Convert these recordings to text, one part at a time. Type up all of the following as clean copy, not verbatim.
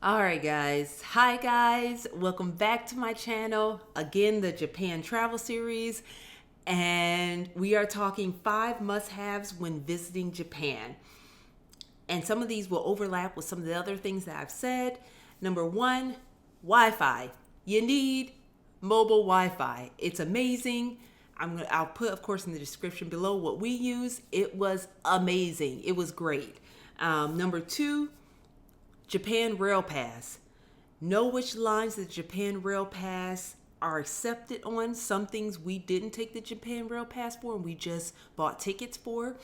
All right, guys. Hi, guys. Welcome back to my channel. Again, the Japan travel series. And we are talking 5 must-haves when visiting Japan. And some of these will overlap with some of the other things that I've said. Number 1, Wi-Fi. You need mobile Wi-Fi. It's amazing. I'll put, of course, in the description below what we use. It was amazing. It was great. Number 2, Japan Rail Pass. Know which lines the Japan Rail Pass are accepted on. Some things we didn't take the Japan Rail Pass for and we just bought tickets for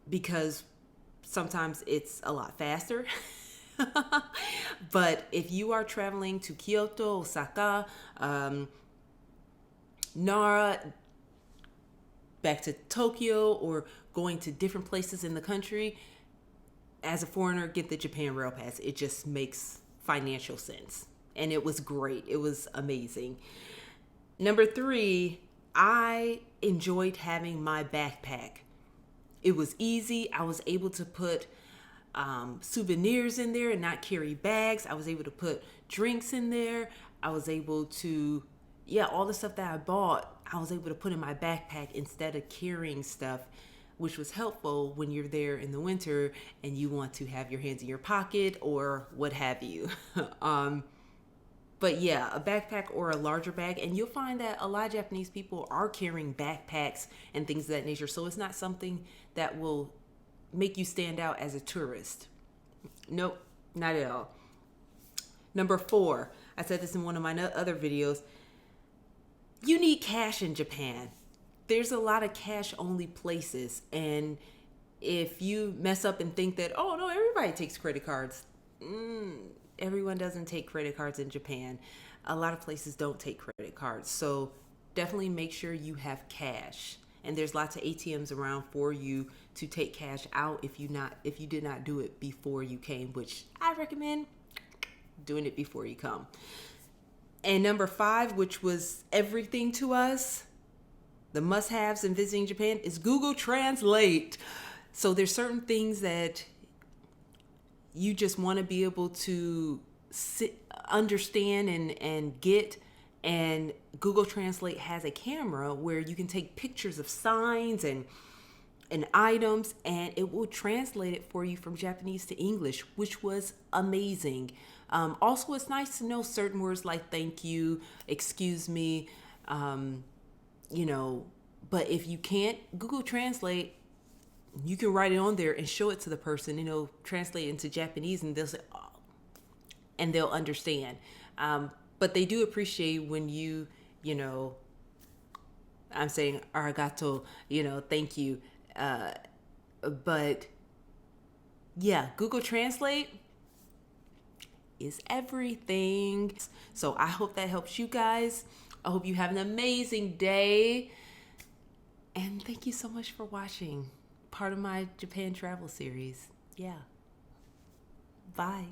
because sometimes it's a lot faster. But if you are traveling to Kyoto, Osaka, Nara, back to Tokyo, or going to different places in the country, as a foreigner, get the Japan Rail Pass. It just makes financial sense. And it was great. It was amazing. Number 3, I enjoyed having my backpack. It was easy. I was able to put souvenirs in there and not carry bags. I was able to put drinks in there. I was able to, all the stuff that I bought, I was able to put in my backpack instead of carrying stuff, which was helpful when you're there in the winter and you want to have your hands in your pocket or what have you. But yeah, a backpack or a larger bag. And you'll find that a lot of Japanese people are carrying backpacks and things of that nature. So it's not something that will make you stand out as a tourist. Nope, not at all. Number 4, I said this in one of my other videos. You need cash in Japan. There's a lot of cash only places. And if you mess up and think that, oh no, everybody takes credit cards. Everyone doesn't take credit cards in Japan. A lot of places don't take credit cards. So definitely make sure you have cash. And there's lots of ATMs around for you to take cash out if you did not do it before you came, which I recommend doing it before you come. And number 5, which was everything to us, the must-haves in visiting Japan, is Google Translate. So there's certain things that you just want to be able to understand and get. And Google Translate has a camera where you can take pictures of signs and items, and it will translate it for you from Japanese to English, which was amazing. Also, it's nice to know certain words like thank you, excuse me, but if you can't Google Translate, you can write it on there and show it to the person, translate it into Japanese, and they'll say, oh, and they'll understand. But they do appreciate when I'm saying arigato, thank you. But yeah, Google Translate is everything. So I hope that helps you guys. I hope you have an amazing day. And thank you so much for watching part of my Japan travel series. Yeah. Bye.